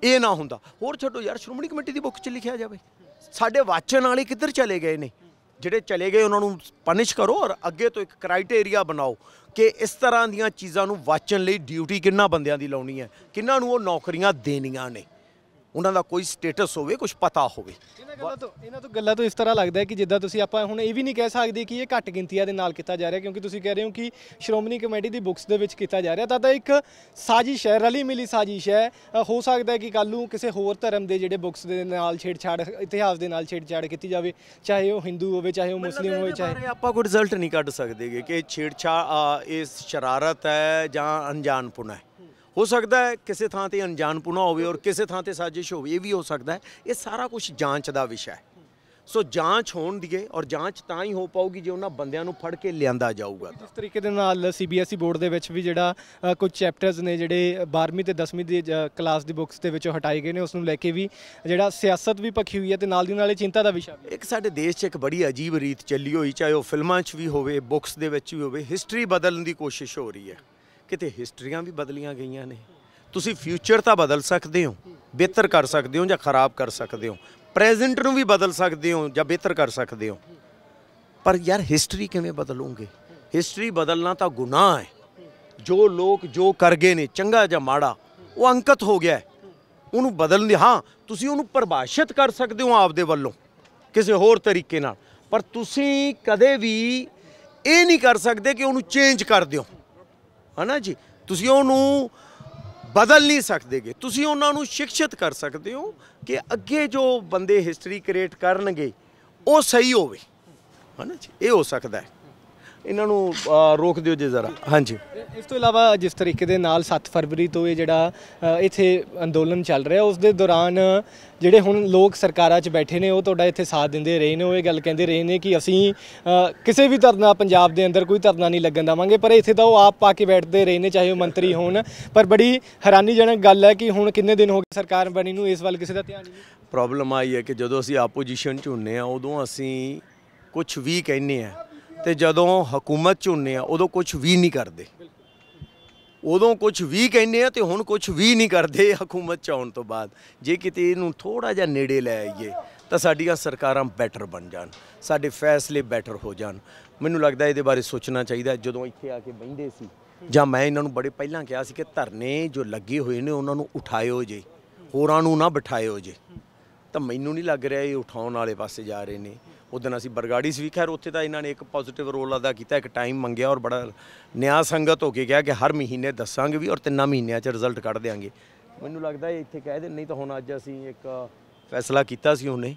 [SPEAKER 1] ਇਹ ਨਾ ਹੁੰਦਾ। ਹੋਰ ਛੱਡੋ ਯਾਰ, ਸ਼੍ਰੋਮਣੀ ਕਮੇਟੀ ਦੀ ਬੁੱਕ 'ਚ ਲਿਖਿਆ ਜਾਵੇ। ਸਾਡੇ ਵਾਚਣ ਵਾਲੇ ਕਿੱਧਰ ਚਲੇ ਗਏ ਨੇ? ਜਿਹੜੇ ਚਲੇ ਗਏ ਉਹਨਾਂ ਨੂੰ ਪਨਿਸ਼ ਕਰੋ, ਔਰ ਅੱਗੇ ਤੋਂ ਇੱਕ ਕ੍ਰਾਈਟੇਰੀਆ ਬਣਾਓ ਕਿ ਇਸ ਤਰ੍ਹਾਂ ਦੀਆਂ ਚੀਜ਼ਾਂ ਨੂੰ ਵਾਚਣ ਲਈ ਡਿਊਟੀ ਕਿੰਨਾ ਬੰਦਿਆਂ ਦੀ ਲਾਉਣੀ ਹੈ, ਕਿੰਨਾਂ ਨੂੰ ਉਹ ਨੌਕਰੀਆਂ ਦੇਣੀਆਂ ਨੇ, ਉਹਨਾਂ ਦਾ ਕੋਈ ਸਟੇਟਸ ਹੋਵੇ, ਕੁਝ ਪਤਾ ਹੋਵੇ।
[SPEAKER 2] ਇਹਨਾਂ ਤੋਂ ਗੱਲਾਂ ਤੋਂ ਇਸ ਤਰ੍ਹਾਂ ਲੱਗਦਾ ਹੈ ਕਿ ਜਿੱਦਾਂ ਤੁਸੀਂ ਆਪਾਂ ਹੁਣ ਇਹ ਵੀ ਨਹੀਂ ਕਹਿ ਸਕਦੇ ਕਿ ਇਹ ਘੱਟ ਗਿਣਤੀਆਂ ਦੇ ਨਾਲ ਕੀਤਾ ਜਾ ਰਿਹਾ, ਕਿਉਂਕਿ ਤੁਸੀਂ ਕਹਿ ਰਹੇ ਹੋ ਕਿ ਸ਼੍ਰੋਮਣੀ ਕਮੇਟੀ ਦੀ ਬੁੱਕਸ ਦੇ ਵਿੱਚ ਕੀਤਾ ਜਾ ਰਿਹਾ, ਤਾਂ ਇੱਕ ਸਾਜ਼ਿਸ਼ ਹੈ, ਰਲੀ ਮਿਲੀ ਸਾਜ਼ਿਸ਼ ਹੈ। ਹੋ ਸਕਦਾ ਹੈ ਕਿ ਕੱਲ੍ਹ ਨੂੰ ਕਿਸੇ ਹੋਰ ਧਰਮ ਦੇ ਜਿਹੜੇ ਬੁੱਕਸ ਦੇ ਨਾਲ ਛੇੜਛਾੜ, ਇਤਿਹਾਸ ਦੇ ਨਾਲ ਛੇੜਛਾੜ ਕੀਤੀ ਜਾਵੇ, ਚਾਹੇ ਉਹ ਹਿੰਦੂ ਹੋਵੇ, ਚਾਹੇ ਉਹ ਮੁਸਲਿਮ ਹੋਵੇ, ਚਾਹੇ
[SPEAKER 1] ਆਪਾਂ ਕੋਈ ਰਿਜ਼ਲਟ ਨਹੀਂ ਕੱਢ ਸਕਦੇ ਕਿ ਛੇੜਛਾੜ ਇਹ ਸ਼ਰਾਰਤ ਹੈ ਜਾਂ ਅਣਜਾਣਪੁਣਾ ਹੈ। ਹੋ ਸਕਦਾ ਹੈ ਕਿਸੇ ਥਾਂ ਤੇ ਅਣਜਾਣਪੁਣਾ ਹੋਵੇ ਔਰ ਕਿਸੇ ਥਾਂ ਤੇ ਸਾਜ਼ਿਸ਼ ਹੋਵੇ, ਇਹ ਵੀ ਹੋ ਸਕਦਾ ਹੈ। ਇਹ ਸਾਰਾ ਕੁਝ ਜਾਂਚ ਦਾ ਵਿਸ਼ਾ ਹੈ। ਸੋ ਜਾਂਚ ਹੋਣ ਦੀਏ ਔਰ ਜਾਂਚ ਤਾਂ ਹੀ ਹੋ ਪਾਊਗੀ ਜੇ ਉਹਨਾਂ ਬੰਦਿਆਂ ਨੂੰ ਫੜ ਕੇ ਲਿਆਂਦਾ ਜਾਊਗਾ।
[SPEAKER 2] ਜਿਸ ਤਰੀਕੇ ਦੇ ਨਾਲ CBSE ਬੋਰਡ ਦੇ ਵਿੱਚ ਵੀ ਜਿਹੜਾ ਕੁਝ ਚੈਪਟਰਸ ਨੇ ਜਿਹੜੇ 12ਵੀਂ ਤੇ 10ਵੀਂ ਦੀ ਕਲਾਸ ਦੀ ਬੁੱਕਸ ਦੇ ਵਿੱਚੋਂ ਹਟਾਏ ਗਏ ਨੇ, ਉਸ ਨੂੰ ਲੈ ਕੇ ਵੀ ਜਿਹੜਾ ਸਿਆਸਤ ਵੀ ਭਖੀ ਹੋਈ ਹੈ ਤੇ ਨਾਲ ਦੀ ਨਾਲ ਇਹ ਚਿੰਤਾ ਦਾ ਵਿਸ਼ਾ ਵੀ।
[SPEAKER 1] ਇੱਕ ਸਾਡੇ ਦੇਸ਼ 'ਚ ਇੱਕ ਬੜੀ ਅਜੀਬ ਰੀਤ ਚੱਲੀ ਹੋਈ, ਚਾਹੇ ਉਹ ਫਿਲਮਾਂ 'ਚ ਵੀ ਹੋਵੇ, ਬੁੱਕਸ ਦੇ ਵਿੱਚ ਵੀ ਹੋਵੇ, ਹਿਸਟਰੀ ਬਦਲਣ ਦੀ ਕੋਸ਼ਿਸ਼ ਹੋ ਰਹੀ ਹੈ। ਕਿਤੇ ਹਿਸਟਰੀਆਂ ਵੀ ਬਦਲੀਆਂ ਗਈਆਂ ਨੇ। ਤੁਸੀਂ ਫਿਊਚਰ ਤਾਂ ਬਦਲ ਸਕਦੇ ਹੋ, ਬਿਹਤਰ ਕਰ ਸਕਦੇ ਹੋ ਜਾਂ ਖਰਾਬ ਕਰ ਸਕਦੇ ਹੋ, ਪ੍ਰੈਜ਼ੈਂਟ ਨੂੰ ਵੀ ਬਦਲ ਸਕਦੇ ਹੋ ਜਾਂ ਬਿਹਤਰ ਕਰ ਸਕਦੇ ਹੋ, ਪਰ ਯਾਰ ਹਿਸਟਰੀ ਕਿਵੇਂ ਬਦਲੋਗੇ? ਹਿਸਟਰੀ ਬਦਲਣਾ ਤਾਂ ਗੁਨਾਹ ਹੈ। ਜੋ ਲੋਕ ਜੋ ਕਰ ਗਏ ਨੇ, ਚੰਗਾ ਜਾਂ ਮਾੜਾ, ਉਹ ਅੰਕਿਤ ਹੋ ਗਿਆ, ਉਹਨੂੰ ਬਦਲਣ ਦੀ ਹਾਂ ਤੁਸੀਂ ਉਹਨੂੰ ਪਰਿਭਾਸ਼ਿਤ ਕਰ ਸਕਦੇ ਹੋ ਆਪਦੇ ਵੱਲੋਂ ਕਿਸੇ ਹੋਰ ਤਰੀਕੇ ਨਾਲ, ਪਰ ਤੁਸੀਂ ਕਦੇ ਵੀ ਇਹ ਨਹੀਂ ਕਰ ਸਕਦੇ ਕਿ ਉਹਨੂੰ ਚੇਂਜ ਕਰ ਦਿਓ, ਹੈ ਨਾ ਜੀ। ਤੁਸੀਂ ਉਹਨੂੰ ਬਦਲ ਨਹੀਂ ਸਕਦੇਗੇ, ਤੁਸੀਂ ਉਹਨਾਂ ਨੂੰ ਸਿੱਖਿਅਤ ਕਰ ਸਕਦੇ ਹੋ ਕਿ ਅੱਗੇ ਜੋ ਬੰਦੇ ਹਿਸਟਰੀ ਕ੍ਰੀਏਟ ਕਰਨਗੇ ਉਹ ਸਹੀ ਹੋਵੇ, ਹੈ ਨਾ ਜੀ। ਇਹ ਹੋ ਸਕਦਾ ਹੈ। ਇਹਨਾਂ ਨੂੰ ਰੋਕ ਦਿਓ ਜੇ ਜ਼ਰਾ। ਹਾਂਜੀ,
[SPEAKER 2] ਇਸ ਤੋਂ ਇਲਾਵਾ ਜਿਸ ਤਰੀਕੇ ਦੇ ਨਾਲ 7 ਫਰਵਰੀ ਤੋਂ ਇਹ ਜਿਹੜਾ ਇੱਥੇ ਅੰਦੋਲਨ ਚੱਲ ਰਿਹਾ, ਉਸ ਦੇ ਦੌਰਾਨ ਜਿਹੜੇ ਹੁਣ ਲੋਕ ਸਰਕਾਰਾਂ 'ਚ ਬੈਠੇ ਨੇ ਉਹ ਤੁਹਾਡਾ ਇੱਥੇ ਸਾਥ ਦਿੰਦੇ ਰਹੇ ਨੇ, ਉਹ ਇਹ ਗੱਲ ਕਹਿੰਦੇ ਰਹੇ ਨੇ ਕਿ ਅਸੀਂ ਕਿਸੇ ਵੀ ਧਰਨਾ ਪੰਜਾਬ ਦੇ ਅੰਦਰ ਕੋਈ ਧਰਨਾ ਨਹੀਂ ਲੱਗਣ ਦੇਵਾਂਗੇ, ਪਰ ਇੱਥੇ ਤਾਂ ਉਹ ਆਪ ਪਾ ਕੇ ਬੈਠਦੇ ਰਹੇ ਨੇ, ਚਾਹੇ ਉਹ ਮੰਤਰੀ ਹੋਣ। ਪਰ ਬੜੀ ਹੈਰਾਨੀਜਨਕ ਗੱਲ ਹੈ ਕਿ ਹੁਣ ਕਿੰਨੇ ਦਿਨ ਹੋ ਗਏ ਸਰਕਾਰ ਬਣੀ ਨੂੰ, ਇਸ ਵੱਲ ਕਿਸੇ ਦਾ ਧਿਆਨ ਨਹੀਂ।
[SPEAKER 1] ਪ੍ਰੋਬਲਮ ਆਈ ਹੈ ਕਿ ਜਦੋਂ ਅਸੀਂ ਆਪੋਜੀਸ਼ਨ 'ਚ ਹੁੰਦੇ ਹਾਂ ਉਦੋਂ ਅਸੀਂ ਕੁਛ ਵੀ ਕਹਿੰਦੇ ਹਾਂ, ਤੇ ਜਦੋਂ ਹਕੂਮਤ 'ਚ ਹੁੰਦੇ ਆ ਉਦੋਂ ਕੁਝ ਵੀ ਨਹੀਂ ਕਰਦੇ। ਉਦੋਂ ਕੁਝ ਵੀ ਕਹਿੰਦੇ ਆ ਤੇ ਹੁਣ ਕੁਝ ਵੀ ਨਹੀਂ ਕਰਦੇ ਹਕੂਮਤ 'ਚ ਆਉਣ ਤੋਂ ਬਾਅਦ। ਜੇ ਕਿਤੇ ਇਹਨੂੰ ਥੋੜ੍ਹਾ ਜਿਹਾ ਨੇੜੇ ਲੈ ਆਈਏ ਤਾਂ ਸਾਡੀਆਂ ਸਰਕਾਰਾਂ ਬੈਟਰ ਬਣ ਜਾਣ, ਸਾਡੇ ਫੈਸਲੇ ਬੈਟਰ ਹੋ ਜਾਣ। ਮੈਨੂੰ ਲੱਗਦਾ ਇਹਦੇ ਬਾਰੇ ਸੋਚਣਾ ਚਾਹੀਦਾ। ਜਦੋਂ ਇੱਥੇ ਆ ਕੇ ਬਹਿੰਦੇ ਸੀ ਜਾਂ ਮੈਂ ਇਹਨਾਂ ਨੂੰ ਬੜੇ ਪਹਿਲਾਂ ਕਿਹਾ ਸੀ ਕਿ ਧਰਨੇ ਜੋ ਲੱਗੇ ਹੋਏ ਨੇ ਉਹਨਾਂ ਨੂੰ ਉਠਾਇਓ ਜੇ, ਹੋਰਾਂ ਨੂੰ ਨਾ ਬਿਠਾਇਓ ਜੇ, ਤਾਂ ਮੈਨੂੰ ਨਹੀਂ ਲੱਗ ਰਿਹਾ ਇਹ ਉਠਾਉਣ ਵਾਲੇ ਪਾਸੇ ਜਾ ਰਹੇ ਨੇ। ਉਦੋਂ ਅਸੀਂ ਬਰਗਾੜੀ ਸੀ ਵੀ, ਖੈਰ ਉੱਥੇ ਤਾਂ ਇਹਨਾਂ ਨੇ ਇੱਕ ਪੋਜ਼ੀਟਿਵ ਰੋਲ ਅਦਾ ਕੀਤਾ, ਇੱਕ ਟਾਈਮ ਮੰਗਿਆ ਔਰ ਬੜਾ ਨਿਆਂ ਸੰਗਤ ਹੋ ਕੇ ਕਿਹਾ ਕਿ ਹਰ ਮਹੀਨੇ ਦੱਸਾਂਗੇ ਵੀ ਔਰ 3 ਮਹੀਨਿਆਂ 'ਚ ਰਿਜ਼ਲਟ ਕੱਢ ਦਿਆਂਗੇ। ਮੈਨੂੰ ਲੱਗਦਾ ਇਹ ਇੱਥੇ ਕਹਿ ਦੇ, ਨਹੀਂ ਤਾਂ ਹੁਣ ਅੱਜ ਅਸੀਂ ਇੱਕ ਫੈਸਲਾ ਕੀਤਾ ਸੀ ਉਹਨੇ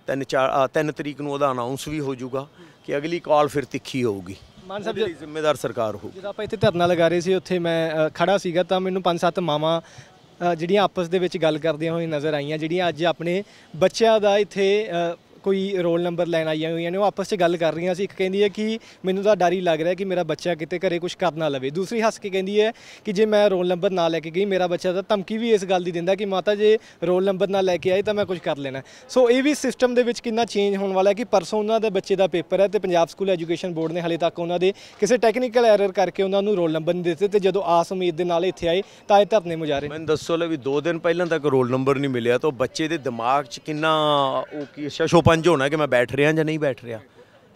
[SPEAKER 1] 3 ਤਰੀਕ ਨੂੰ ਉਹਦਾ ਅਨਾਉਂਸ ਵੀ ਹੋ ਜਾਊਗਾ ਕਿ ਅਗਲੀ ਕਾਲ ਫਿਰ ਤਿੱਖੀ ਹੋਊਗੀ। ਮਾਨ ਸਾਹਿਬ ਦੀ ਜ਼ਿੰਮੇਦਾਰ ਸਰਕਾਰ ਹੋਊ।
[SPEAKER 2] ਜਦੋਂ ਆਪਾਂ ਇੱਥੇ ਧਰਨਾ ਲਗਾ ਰਹੇ ਸੀ ਉੱਥੇ ਮੈਂ ਖੜਾ ਸੀਗਾ ਤਾਂ ਮੈਨੂੰ 5-7 ਮਾਵਾਂ ਜਿਹੜੀਆਂ ਆਪਸ ਦੇ ਵਿੱਚ ਗੱਲ ਕਰਦੀਆਂ ਹੋਈਆਂ ਨਜ਼ਰ ਆਈਆਂ, ਜਿਹੜੀਆਂ ਅੱਜ ਆਪਣੇ ਬੱਚਿਆਂ ਦਾ ਇੱਥੇ ਕੋਈ ਰੋਲ ਨੰਬਰ ਲੈਣ ਆਈਆਂ ਹੋਈਆਂ ਨੇ। ਉਹ ਆਪਸ 'ਚ ਗੱਲ ਕਰ ਰਹੀਆਂ ਸੀ। ਇੱਕ ਕਹਿੰਦੀ ਹੈ ਕਿ ਮੈਨੂੰ ਤਾਂ ਡਰ ਹੀ ਲੱਗ ਰਿਹਾ ਕਿ ਮੇਰਾ ਬੱਚਾ ਕਿਤੇ ਘਰੇ ਕੁਝ ਕਰ ਨਾ ਲਵੇ। ਦੂਸਰੀ ਹੱਸ ਕੇ ਕਹਿੰਦੀ ਹੈ ਕਿ ਜੇ ਮੈਂ ਰੋਲ ਨੰਬਰ ਨਾ ਲੈ ਕੇ ਗਈ, ਮੇਰਾ ਬੱਚਾ ਤਾਂ ਧਮਕੀ ਵੀ ਇਸ ਗੱਲ ਦੀ ਦਿੰਦਾ ਕਿ ਮਾਤਾ ਜੇ ਰੋਲ ਨੰਬਰ ਨਾ ਲੈ ਕੇ ਆਏ ਤਾਂ ਮੈਂ ਕੁਝ ਕਰ ਲੈਣਾ। ਸੋ ਇਹ ਵੀ ਸਿਸਟਮ ਦੇ ਵਿੱਚ ਕਿੰਨਾ ਚੇਂਜ ਹੋਣ ਵਾਲਾ ਹੈ ਕਿ ਪਰਸੋਂ ਉਹਨਾਂ ਦੇ ਬੱਚੇ ਦਾ ਪੇਪਰ ਹੈ ਤੇ ਪੰਜਾਬ ਸਕੂਲ ਐਜੂਕੇਸ਼ਨ ਬੋਰਡ ਨੇ ਹਾਲੇ ਤੱਕ ਉਹਨਾਂ ਦੇ ਕਿਸੇ ਟੈਕਨੀਕਲ ਐਰਰ ਕਰਕੇ ਉਹਨਾਂ ਨੂੰ ਰੋਲ ਨੰਬਰ ਨਹੀਂ ਦਿੱਤੇ, ਤੇ ਜਦੋਂ ਆਸ ਉਮੀਦ ਦੇ ਨਾਲ ਇੱਥੇ ਆਏ ਤਾਂ ਇਹ ਧਰਨੇ ਮੁਜ਼ਾਹਰੇ।
[SPEAKER 1] ਮੈਨੂੰ ਦੱਸੋ ਲੈ ਵੀ 2 ਦਿਨ ਪਹਿਲਾਂ ਤੱਕ ਰੋਲ ਨੰਬਰ ਨਹੀਂ ਮਿਲਿਆ ਤਾਂ ਬੱਚੇ ਦੇ ਦਿਮਾਗ 'ਚ ਕਿੰਨਾ ਉਹ ਕੀ ਸ਼ਸ਼ੋਪੰਜ ਹੋਣਾ ਕਿ ਮੈਂ ਬੈਠ ਰਿਹਾ ਜਾਂ ਨਹੀਂ ਬੈਠ ਰਿਹਾ।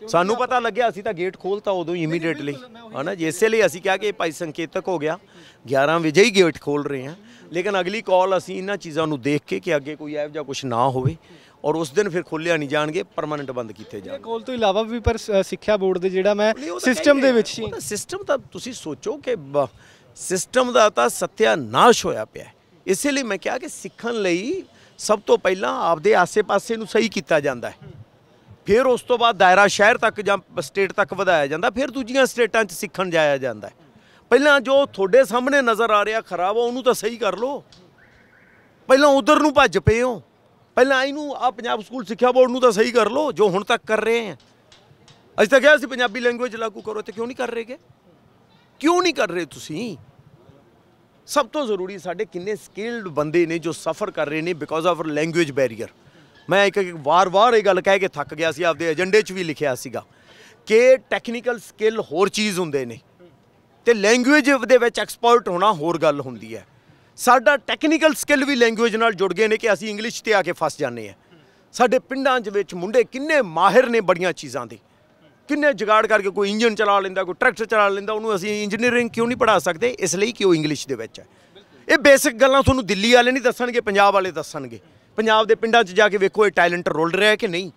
[SPEAKER 1] ਸਾਨੂੰ ਪਤਾ ਲੱਗਿਆ, ਅਸੀਂ ਤਾਂ ਗੇਟ ਖੋਲ੍ਹਤਾ ਉਦੋਂ ਹੀ ਇਮੀਡੀਏਟਲੀ, ਹੈ ਨਾ ਜੀ। ਇਸੇ ਲਈ ਅਸੀਂ ਕਿਹਾ ਕਿ ਇਹ ਭਾਈ ਸੰਕੇਤਕ ਹੋ ਗਿਆ, 11 ਵਜੇ ਹੀ ਗੇਟ ਖੋਲ੍ਹ ਰਹੇ ਹਾਂ। ਲੇਕਿਨ ਅਗਲੀ ਕਾਲ ਅਸੀਂ ਇਹਨਾਂ ਚੀਜ਼ਾਂ ਨੂੰ ਦੇਖ ਕੇ ਕਿ ਅੱਗੇ ਕੋਈ ਇਹੋ ਜਿਹਾ ਕੁਛ ਨਾ ਹੋਵੇ ਔਰ ਉਸ ਦਿਨ ਫਿਰ ਖੋਲ੍ਹਿਆ ਨਹੀਂ ਜਾਣਗੇ, ਪਰਮਾਨੈਂਟ ਬੰਦ ਕੀਤੇ ਜਾਣਗੇ।
[SPEAKER 2] ਕਾਲ ਤੋਂ ਇਲਾਵਾ ਵੀ ਪਰ ਸਿੱਖਿਆ ਬੋਰਡ ਦੇ ਜਿਹੜਾ ਮੈਂ ਸਿਸਟਮ ਦੇ ਵਿੱਚ ਹੀ
[SPEAKER 1] ਸਿਸਟਮ ਤਾਂ ਤੁਸੀਂ ਸੋਚੋ ਕਿ ਸਿਸਟਮ ਦਾ ਤਾਂ ਸੱਤਿਆਨਾਸ਼ ਹੋਇਆ ਪਿਆ। ਇਸੇ ਲਈ ਮੈਂ ਕਿਹਾ ਕਿ ਸਿੱਖਣ ਲਈ ਸਭ ਤੋਂ ਪਹਿਲਾਂ ਆਪਦੇ ਆਸੇ-ਪਾਸੇ ਨੂੰ ਸਹੀ ਕੀਤਾ ਜਾਂਦਾ ਹੈ, ਫਿਰ ਉਸ ਤੋਂ ਬਾਅਦ ਦਾਇਰਾ ਸ਼ਹਿਰ ਤੱਕ ਜਾਂ ਸਟੇਟ ਤੱਕ ਵਧਾਇਆ ਜਾਂਦਾ, ਫਿਰ ਦੂਜੀਆਂ ਸਟੇਟਾਂ 'ਚ ਸਿੱਖਣ ਜਾਇਆ ਜਾਂਦਾ ਹੈ। ਪਹਿਲਾਂ ਜੋ ਤੁਹਾਡੇ ਸਾਹਮਣੇ ਨਜ਼ਰ ਆ ਰਿਹਾ ਖਰਾਬ ਆ ਉਹਨੂੰ ਤਾਂ ਸਹੀ ਕਰ ਲਓ। ਪਹਿਲਾਂ ਉਧਰ ਨੂੰ ਭੱਜ ਪਏ ਹੋ, ਪਹਿਲਾਂ ਇਹਨੂੰ ਆ ਪੰਜਾਬ ਸਕੂਲ ਸਿੱਖਿਆ ਬੋਰਡ ਨੂੰ ਤਾਂ ਸਹੀ ਕਰ ਲਓ ਜੋ ਹੁਣ ਤੱਕ ਕਰ ਰਹੇ ਆ। ਅਸੀਂ ਤਾਂ ਕਿਹਾ ਸੀ ਪੰਜਾਬੀ ਲੈਂਗੁਏਜ ਲਾਗੂ ਕਰੋ, ਤੇ ਕਿਉਂ ਨਹੀਂ ਕਰ ਰਹੇਗੇ? ਕਿਉਂ ਨਹੀਂ ਕਰ ਰਹੇ ਤੁਸੀਂ? ਸਭ ਤੋਂ ਜ਼ਰੂਰੀ ਸਾਡੇ ਕਿੰਨੇ ਸਕਿਲਡ ਬੰਦੇ ਨੇ ਜੋ ਸਫਰ ਕਰ ਰਹੇ ਨੇ ਬਿਕੋਜ਼ ਆਫ ਲੈਂਗੁਏਜ ਬੈਰੀਅਰ। ਮੈਂ ਇੱਕ ਵਾਰ ਇਹ ਗੱਲ ਕਹਿ ਕੇ ਥੱਕ ਗਿਆ ਸੀ, ਆਪਦੇ ਏਜੰਡੇ 'ਚ ਵੀ ਲਿਖਿਆ ਸੀਗਾ ਕਿ ਟੈਕਨੀਕਲ ਸਕਿੱਲ ਹੋਰ ਚੀਜ਼ ਹੁੰਦੇ ਨੇ ਤੇ ਲੈਂਗੁਏਜ ਦੇ ਵਿੱਚ ਐਕਸਪਰਟ ਹੋਣਾ ਹੋਰ ਗੱਲ ਹੁੰਦੀ ਹੈ। ਸਾਡਾ ਟੈਕਨੀਕਲ ਸਕਿੱਲ ਵੀ ਲੈਂਗੁਏਜ ਨਾਲ ਜੁੜ ਗਏ ਨੇ ਕਿ ਅਸੀਂ ਇੰਗਲਿਸ਼ 'ਤੇ ਆ ਕੇ ਫਸ ਜਾਂਦੇ ਹਾਂ। ਸਾਡੇ ਪਿੰਡਾਂ 'ਚ ਵਿੱਚ ਮੁੰਡੇ ਕਿੰਨੇ ਮਾਹਿਰ ਨੇ ਬੜੀਆਂ ਚੀਜ਼ਾਂ ਦੇ, ਕਿੰਨੇ ਜੁਗਾੜ ਕਰਕੇ ਕੋਈ ਇੰਜਨ ਚਲਾ ਲੈਂਦਾ, ਕੋਈ ਟਰੈਕਟਰ ਚਲਾ ਲੈਂਦਾ, ਉਹਨੂੰ ਅਸੀਂ ਇੰਜੀਨੀਅਰਿੰਗ ਕਿਉਂ ਨਹੀਂ ਪੜ੍ਹਾ ਸਕਦੇ? ਇਸ ਲਈ ਕਿ ਉਹ ਇੰਗਲਿਸ਼ ਦੇ ਵਿੱਚ ਹੈ। ਇਹ ਬੇਸਿਕ ਗੱਲਾਂ ਤੁਹਾਨੂੰ ਦਿੱਲੀ ਵਾਲੇ ਨਹੀਂ ਦੱਸਣਗੇ, ਪੰਜਾਬ ਵਾਲੇ ਦੱਸਣਗੇ। ਪੰਜਾਬ ਦੇ ਪਿੰਡਾਂ 'ਚ ਜਾ ਕੇ ਵੇਖੋ ਇਹ ਟੈਲੈਂਟ ਰੁਲ ਰਿਹਾ ਕਿ ਨਹੀਂ।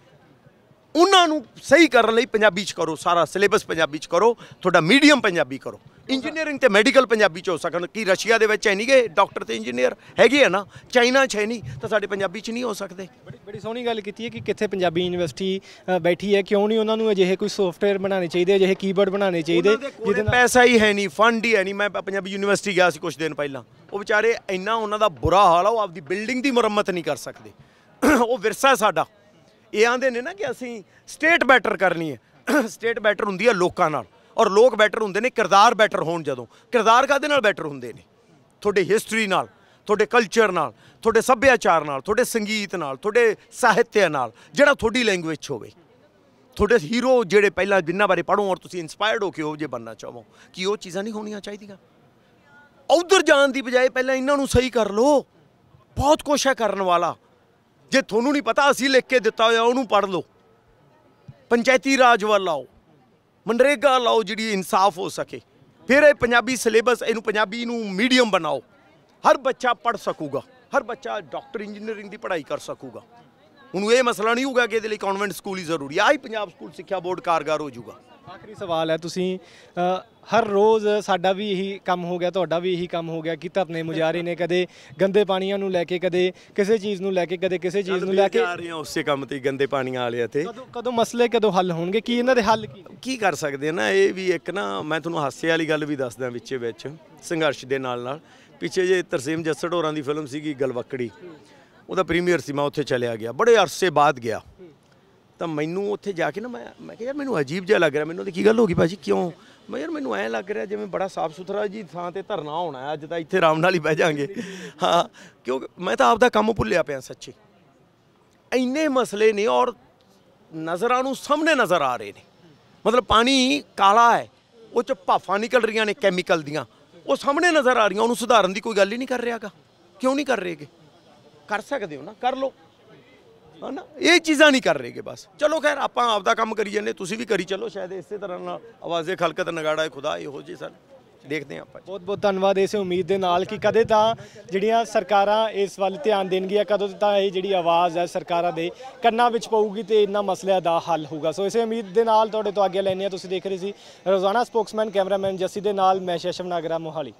[SPEAKER 1] ਉਹਨਾਂ ਨੂੰ ਸਹੀ ਕਰਨ ਲਈ ਪੰਜਾਬੀ 'ਚ ਕਰੋ, ਸਾਰਾ ਸਿਲੇਬਸ ਪੰਜਾਬੀ 'ਚ ਕਰੋ, ਤੁਹਾਡਾ ਮੀਡੀਅਮ ਪੰਜਾਬੀ ਕਰੋ। ਇੰਜੀਨੀਅਰਿੰਗ ਤੇ ਮੈਡੀਕਲ ਪੰਜਾਬੀ 'ਚ ਹੋ ਸਕਣ। ਕੀ ਰਸ਼ੀਆ ਦੇ ਵਿੱਚ ਹੈ ਨਹੀਂ ਗੇ ਡਾਕਟਰ ਤੇ ਇੰਜੀਨੀਅਰ? ਹੈਗੇ ਆ ਨਾ। ਚਾਈਨਾ 'ਚ ਹੈ ਨਹੀਂ ਤਾਂ ਸਾਡੇ ਪੰਜਾਬੀ 'ਚ ਨਹੀਂ ਹੋ ਸਕਦੇ।
[SPEAKER 2] ਬੜੀ ਸੋਹਣੀ ਗੱਲ ਕੀਤੀ ਹੈ ਕਿ ਕਿੱਥੇ ਪੰਜਾਬੀ ਯੂਨੀਵਰਸਿਟੀ ਬੈਠੀ ਹੈ, ਕਿਉਂ ਨਹੀਂ ਉਹਨਾਂ ਨੂੰ ਅਜਿਹੇ ਕੋਈ ਸੌਫਟਵੇਅਰ ਬਣਾਉਣੇ ਚਾਹੀਦੇ, ਅਜਿਹੇ ਕੀਬੋਰਡ ਬਣਾਉਣੇ ਚਾਹੀਦੇ ਜਿਹਦੇ ਨਾਲ
[SPEAKER 1] ਪੈਸਾ ਹੀ ਹੈ ਨਹੀਂ, ਫੰਡ ਹੀ ਹੈ ਨਹੀਂ। ਮੈਂ ਪੰਜਾਬੀ ਯੂਨੀਵਰਸਿਟੀ ਗਿਆ ਸੀ ਕੁਝ ਦਿਨ ਪਹਿਲਾਂ, ਉਹ ਵਿਚਾਰੇ ਇੰਨਾ ਉਹਨਾਂ ਦਾ ਬੁਰਾ ਹਾਲ ਆ, ਉਹ ਆਪਦੀ ਬਿਲਡਿੰਗ ਦੀ ਮੁਰੰਮਤ ਨਹੀਂ ਕਰ ਸਕਦੇ। ਉਹ ਵਿਰਸਾ ਸਾਡਾ, ਇਹ ਆਂਦੇ ਨੇ ਨਾ ਕਿ ਅਸੀਂ ਸਟੇਟ ਬੈਟਰ ਕਰਨੀ ਹੈ। ਸਟੇਟ ਬੈਟਰ ਹੁੰਦੀ ਹੈ ਲੋਕਾਂ ਨਾਲ, ਔਰ ਲੋਕ ਬੈਟਰ ਹੁੰਦੇ ਨੇ ਕਿਰਦਾਰ ਬੈਟਰ ਹੋਣ। ਜਦੋਂ ਕਿਰਦਾਰ ਕਾਹਦੇ ਨਾਲ ਬੈਟਰ ਹੁੰਦੇ ਨੇ? ਤੁਹਾਡੇ ਹਿਸਟਰੀ ਨਾਲ, ਤੁਹਾਡੇ ਕਲਚਰ ਨਾਲ, ਤੁਹਾਡੇ ਸੱਭਿਆਚਾਰ ਨਾਲ, ਤੁਹਾਡੇ ਸੰਗੀਤ ਨਾਲ, ਤੁਹਾਡੇ ਸਾਹਿਤਿਆ ਨਾਲ, ਜਿਹੜਾ ਤੁਹਾਡੀ ਲੈਂਗੁਏਜ 'ਚ ਹੋਵੇ। ਤੁਹਾਡੇ ਹੀਰੋ ਜਿਹੜੇ ਪਹਿਲਾਂ ਜਿਨ੍ਹਾਂ ਬਾਰੇ ਪੜ੍ਹੋ ਔਰ ਤੁਸੀਂ ਇੰਸਪਾਇਰਡ ਹੋ ਕੇ ਉਹ ਜੇ ਬਣਨਾ ਚਾਹੋ, ਕਿ ਉਹ ਚੀਜ਼ਾਂ ਨਹੀਂ ਹੋਣੀਆਂ ਚਾਹੀਦੀਆਂ। ਉਧਰ ਜਾਣ ਦੀ ਬਜਾਏ ਪਹਿਲਾਂ ਇਹਨਾਂ ਨੂੰ ਸਹੀ ਕਰ ਲਓ। ਬਹੁਤ ਕੁਛ ਹੈ ਕਰਨ ਵਾਲਾ। ਜੇ ਤੁਹਾਨੂੰ ਨਹੀਂ ਪਤਾ, ਅਸੀਂ ਲਿਖ ਕੇ ਦਿੱਤਾ ਹੋਇਆ, ਉਹਨੂੰ ਪੜ੍ਹ ਲਓ। ਪੰਚਾਇਤੀ ਰਾਜ ਵੱਲ ਲਾਓ, ਮਨਰੇਗਾ ਲਾਓ, ਜਿਹੜੀ ਇਨਸਾਫ ਹੋ ਸਕੇ। ਫਿਰ ਇਹ ਪੰਜਾਬੀ ਸਿਲੇਬਸ, ਇਹਨੂੰ ਪੰਜਾਬੀ ਨੂੰ ਮੀਡੀਅਮ ਬਣਾਓ। ਹਰ ਬੱਚਾ ਪੜ੍ਹ ਸਕੂਗਾ, ਹਰ ਬੱਚਾ ਡਾਕਟਰ ਇੰਜੀਨੀਅਰਿੰਗ ਦੀ ਪੜ੍ਹਾਈ ਕਰ ਸਕੂਗਾ। ਉਹਨੂੰ ਇਹ ਮਸਲਾ ਨਹੀਂ ਹੋਊਗਾ ਕਿ ਇਹਦੇ ਲਈ ਕਨਵੈਂਟ ਸਕੂਲ ਹੀ ਜ਼ਰੂਰੀ ਆ। ਆਹੀ ਪੰਜਾਬ ਸਕੂਲ ਸਿੱਖਿਆ ਬੋਰਡ ਕਾਰਗਰ ਹੋ ਜਾਊਗਾ।
[SPEAKER 2] ਆਖਰੀ ਸਵਾਲ ਹੈ, ਤੁਸੀਂ ਹਰ ਰੋਜ਼ ਸਾਡਾ ਵੀ ਇਹੀ ਕੰਮ ਹੋ ਗਿਆ, ਤੁਹਾਡਾ ਵੀ ਇਹੀ ਕੰਮ ਹੋ ਗਿਆ ਕਿ ਧਰਨੇ ਮੁਜ਼ਾਹਰੇ ਨੇ, ਕਦੇ ਗੰਦੇ ਪਾਣੀਆਂ ਨੂੰ ਲੈ ਕੇ, ਕਦੇ ਕਿਸੇ ਚੀਜ਼ ਨੂੰ ਲੈ ਕੇ, ਕਦੇ ਕਿਸੇ ਚੀਜ਼ ਨੂੰ ਲੈ ਕੇ
[SPEAKER 1] ਆ ਰਹੇ ਹਾਂ ਉਸੇ ਕੰਮ ਤੇ, ਗੰਦੇ ਪਾਣੀਆਂ ਵਾਲਿਆਂ ਤੇ।
[SPEAKER 2] ਕਦੋਂ ਮਸਲੇ ਕਦੋਂ ਹੱਲ ਹੋਣਗੇ? ਕੀ ਇਹਨਾਂ ਦੇ ਹੱਲ
[SPEAKER 1] ਕੀ ਕਰ ਸਕਦੇ ਨਾ? ਇਹ ਵੀ ਇੱਕ ਨਾ, ਮੈਂ ਤੁਹਾਨੂੰ ਹਾਸੇ ਵਾਲੀ ਗੱਲ ਵੀ ਦੱਸਦਾ ਵਿੱਚ ਸੰਘਰਸ਼ ਦੇ ਨਾਲ ਪਿੱਛੇ ਜੇ ਤਰਸੇਮ ਜੱਸੜ ਹੋਰਾਂ ਦੀ ਫਿਲਮ ਸੀਗੀ ਗਲਵੱਕੜੀ, ਉਹਦਾ ਪ੍ਰੀਮੀਅਰ ਸੀ। ਮੈਂ ਉੱਥੇ ਚਲਿਆ ਗਿਆ, ਬੜੇ ਅਰਸੇ ਬਾਅਦ ਗਿਆ। ਤਾਂ ਮੈਨੂੰ ਉੱਥੇ ਜਾ ਕੇ ਨਾ ਮੈਂ ਕਿਹਾ ਯਾਰ ਮੈਨੂੰ ਅਜੀਬ ਜਿਹਾ ਲੱਗ ਰਿਹਾ। ਮੈਨੂੰ ਉਹਦੀ ਕੀ ਗੱਲ ਹੋ ਗਈ ਭਾਜੀ, ਕਿਉਂ? ਮੈਂ ਯਾਰ ਮੈਨੂੰ ਐਂ ਲੱਗ ਰਿਹਾ ਜਿਵੇਂ ਬੜਾ ਸਾਫ਼ ਸੁਥਰਾ ਜੀ ਥਾਂ ਤੇ ਧਰਨਾ ਹੋਣਾ ਹੈ ਅੱਜ, ਤਾਂ ਇੱਥੇ ਆਰਾਮ ਨਾਲ ਹੀ ਬਹਿ ਜਾਾਂਗੇ। ਹਾਂ, ਕਿਉਂਕਿ ਮੈਂ ਤਾਂ ਆਪਦਾ ਕੰਮ ਭੁੱਲਿਆ ਪਿਆ ਸੱਚੀ। ਇੰਨੇ ਮਸਲੇ ਨੇ ਔਰ ਨਜ਼ਰਾਂ ਨੂੰ ਸਾਹਮਣੇ ਨਜ਼ਰ ਆ ਰਹੇ ਨੇ। ਮਤਲਬ ਪਾਣੀ ਕਾਲਾ ਹੈ, ਉਹ 'ਚ ਭਾਫਾਂ ਨਿਕਲ ਰਹੀਆਂ ਨੇ ਕੈਮੀਕਲ ਦੀਆਂ, ਉਹ ਸਾਹਮਣੇ ਨਜ਼ਰ ਆ ਰਹੀਆਂ। ਉਹਨੂੰ ਸੁਧਾਰਨ ਦੀ ਕੋਈ ਗੱਲ ਹੀ ਨਹੀਂ ਕਰ ਰਿਹਾਗਾ। ਕਿਉਂ ਨਹੀਂ ਕਰ ਰਹੇਗੇ? ਕਰ ਸਕਦੇ ਹੋ ਨਾ, ਕਰ ਲਓ, ਹੈ ਨਾ। ਇਹ ਚੀਜ਼ਾਂ ਨਹੀਂ ਕਰ ਰਹੇਗੇ ਬਸ। ਚਲੋ ਖੈਰ, ਆਪਾਂ ਆਪਦਾ ਕੰਮ ਕਰੀ ਜਾਂਦੇ, ਤੁਸੀਂ ਵੀ ਕਰੀ ਚੱਲੋ। ਸ਼ਾਇਦ ਇਸੇ ਤਰ੍ਹਾਂ ਨਾਲ ਆਵਾਜ਼ੇ ਖਲਕਤ ਨਗਾੜਾ ਖੁਦਾ ਇਹੋ ਜਿਹੇ ਸਨ। ਦੇਖਦੇ ਹਾਂ ਆਪਾਂ।
[SPEAKER 2] ਬਹੁਤ ਬਹੁਤ ਧੰਨਵਾਦ ਇਸੇ ਉਮੀਦ ਦੇ ਨਾਲ ਕਿ ਕਦੇ ਤਾਂ ਜਿਹੜੀਆਂ ਸਰਕਾਰਾਂ ਇਸ ਵੱਲ ਧਿਆਨ ਦੇਣਗੀਆਂ, ਕਦੋਂ ਤਾਂ ਇਹ ਜਿਹੜੀ ਆਵਾਜ਼ ਹੈ ਸਰਕਾਰਾਂ ਦੇ ਕੰਨਾਂ ਵਿੱਚ ਪਊਗੀ ਤੇ ਇਹਨਾਂ ਮਸਲਿਆਂ ਦਾ ਹੱਲ ਹੋਊਗਾ। ਸੋ ਇਸੇ ਉਮੀਦ ਦੇ ਨਾਲ ਤੁਹਾਡੇ ਤੋਂ ਆਗਿਆ ਲੈਂਦੇ ਹਾਂ। ਤੁਸੀਂ ਦੇਖ ਰਹੇ ਸੀ ਰੋਜ਼ਾਨਾ ਸਪੋਕਸਮੈਨ, ਕੈਮਰਾਮੈਨ ਜੱਸੀ ਦੇ ਨਾਲ ਮੈਂ ਸ਼ਸ਼ਮ ਨਾਗਰਾ, ਮੋਹਾਲੀ।